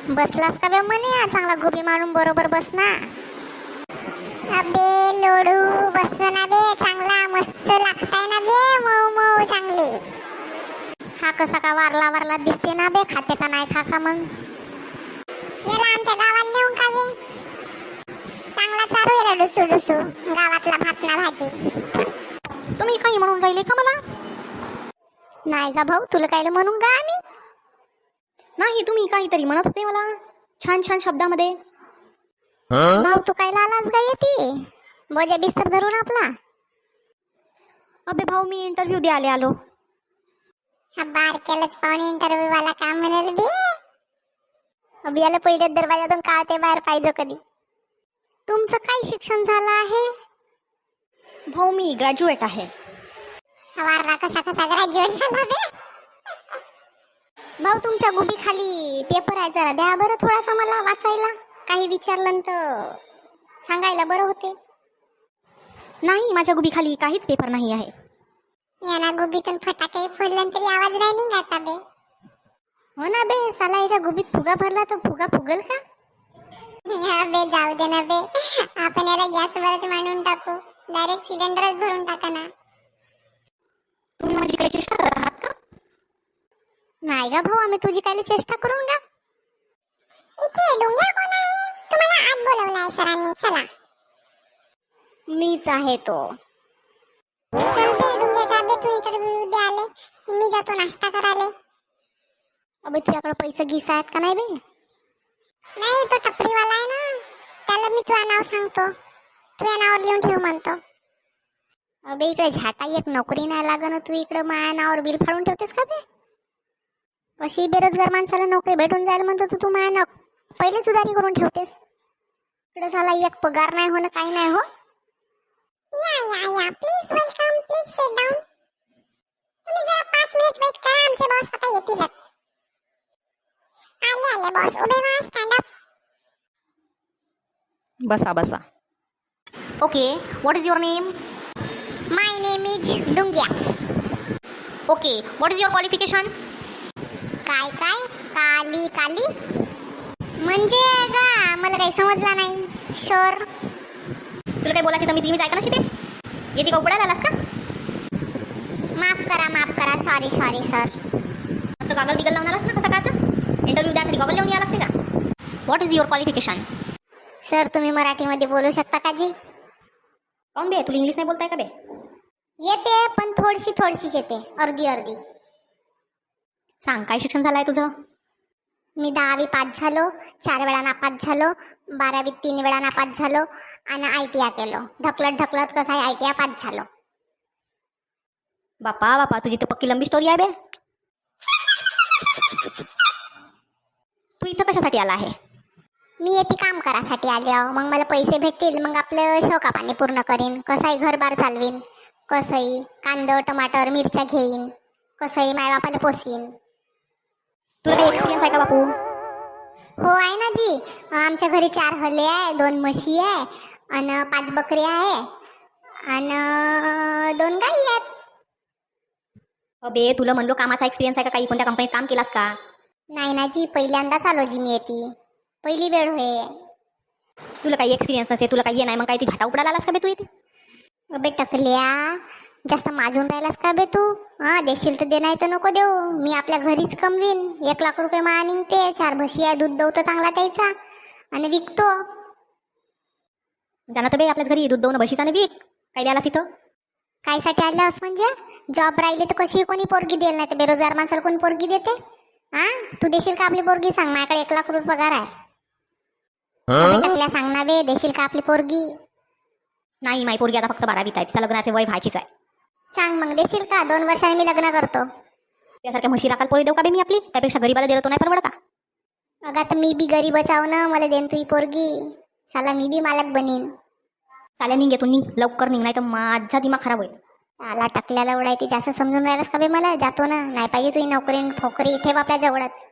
बसलास का बे म्हणे चांगला गोबी मारून बरोबर बस ना. अबे लोडू बसतो ना बे चांगला मस्त लागताय ना बे मऊ मऊ चांगले. हा कसा का वारला वारला दिसते ना बे खाते का नाही खा का मग. याला आमच्या गावात नेऊन का बे चांगला चारू आहे डुसू डुसू गावातला भात ना भाजी. तुम्ही काही म्हणून राहिले का मला? नाही का भाऊ तुला काय म्हणून का आम्ही. नाही तुम्ही काहीतरी म्हणत होते मला छान छान शब्दामध्ये. भाऊ तू काय लालाच गा येते बोजा बिस्तर धरून आपला. अबे भाऊ मी इंटरव्ह्यू द्यायला आलो. हा बार केलंच पाहुणे इंटरव्ह्यू वाला काम म्हणाल बे. अबे याला पहिल्याच दरवाजातून काढते बाहेर पाहिजे कधी. तुमचं काय शिक्षण झालं आहे? भाऊ मी ग्रॅज्युएट आहे. वारला कसा कसा ग्रॅज्युएट झाला बे. भाऊ तुमच्या गुबी खाली पेपर आहे जरा द्या बरं थोडासा मला वाचायला. काही विचारलं तर सांगायला बरं होते. नाही माझ्या गुबी खाली काहीच पेपर नाही आहे. याला गुबीतून फटाके फोडलं तरी आवाज नाही निघायचा बे. हो ना बे साला याच्या गुबीत फुगा भरला तर फुगा फुगल का. बे जाऊ दे ना बे आपण याला गॅसवरच मांडून टाकू. डायरेक्ट सिलेंडरच भरून टाका ना. तुम्ही माझी काही चेष्टा करत आहात का? नाही गा भाऊ आम्ही तुझी काय चेष्टा करून गा. इथे डोंग्या कोण आहे? तुम्हाला आत बोलवलाय सरांनी चला. मीच आहे तो. चल बे डोंग्या जा बे तू इंटरव्ह्यू दे आले. मी जातो नाश्ता करायला. अबे तुझ्याकडे पैसे गिसा आहेत का नाही बे? नाही तो टपरीवाला आहे ना त्याला मी तुझं नाव सांगतो. तुझ्या नावावर लिहून ठेव म्हणतो. अबे इकडे झाटा एक नोकरी नाही लागणं तू इकडे माझ्या नावावर बिल फाडून ठेवतेस का बे. अशी बेरोजगार माणसाला नोकरी भेटून जाईल म्हणतो तू माझ्या नाव पहिले सुधारी करून ठेवतेस. इकडे झाला एक पगार नाही होणं काही नाही हो. या please welcome please sit down. तुम्ही जरा 5 मिनिट वेट करा आमचे बॉस आता येतीलच. आले आले बॉस उभे व्हा स्टँड अप. बसा बसा. Okay what is your name? My name is Dungya. Okay what is your qualification? काय काय काली काली म्हणजे गा मला काही समजला नाही सर. तुला काय बोलायचं तर मी ऐका ना शिटे. येते का उघडायला आलास का? माफ करा सॉरी सर. मस्त गॉगल बिगल लावून आलास ना कसा का आता? इंटरव्ह्यू द्यायसाठी गॉगल लावून यावं लागते का? What is your qualification? Sir तुम्ही मराठीमध्ये बोलू शकता का जी? काऊन बे तुला इंग्लिश नाही बोलताय का बे? येते पण थोडीशीच येते अर्धी. सांग काय शिक्षण झालं आहे तुझं? मी 10वी पास झालो 4 वेळा नापास झालो 12वीत 3 वेळा नापास झालो आणि ITI केलो. ढकलत कसं आहे ITI पास झालो. बापा तुझी तर पक्की लंबी स्टोरी आहे बे. तू इथं कशासाठी आला आहे? मी येते काम करासाठी आले आहो. मग मला पैसे भेटतील मग आपलं शौका पाणी पूर्ण करीन. कसंही घरबार चालवीन. कसंही कांदा टमाटर मिरच्या घेईन. कसंही मायबापाला पोसीन. तुला काही एक्सपिरियन्स आहे का बापू? हो आहे ना जी. आमच्या घरी 4 हले आहे 2 म्हशी आहे आणि 5 बकरी आहे आणि 2 गाई आहेत. अबे तुला म्हणलो कामाचा एक्सपिरियन्स आहे का? काही कोणत्या कंपनीत काम केलास का? नाही ना जी पहिल्यांदाच आलो जी मी येते. पहिली वेळ होय. तुला काही एक्सपिरियन्स नसे तुला काही नाही मग काही ती घाटा उपडायला आलास का बे तू इथे? अबे टकल्या जास्त माजून राहिलास का बे तू? देशील तर दे नाही तर नको देऊ. मी आपल्या घरीच कमवीन. 1 लाख रुपये मा निघते. 4 म्हशी आहे दूध दवतो चांगला त्याचा आणि विकतो. जाणं तर बे आपल्याच घरी दूध दोन म्हशीचा विक. काय द्यालास इथं? कायसाठी आल्यास म्हणजे जॉब राहिली तर कशी कोणी पोरगी देईल नाही तर बेरोजगार माणसाला कोणी पोरगी देते. तू देशील का आपली पोरगी सांग. माझ्याकडे 1 लाख रुपये पगार आहे. टकल्या सांग ना बे देशील का आपली पोरगी? नाही माई पोरगी आता फक्त 12वीत आहे. तिचा लग्नाचे वय व्हायचीच आहे. सांग मग देशील का? 2 वर्षांनी मी लग्न करतो. त्यासारख्या म्हशी राखाल पोरी देऊ का बे मी आपली? त्यापेक्षा गरीबाला दिलं तो नाही परवड का? अगं आता मी बी गरीबच आहो ना. मला देन तुझी पोरगी. साला मी बी मालक बनीन. चाल्या निघ येतो निघ लवकर निघ नाही तर माझा दिमाग खराब होईल. साला टकल्याला उडायती जास्त समजून राहिलास का बे मला? जातो ना. नाही पाहिजे तुझी नोकरी ठोकरी ठेव आपल्या जवळच.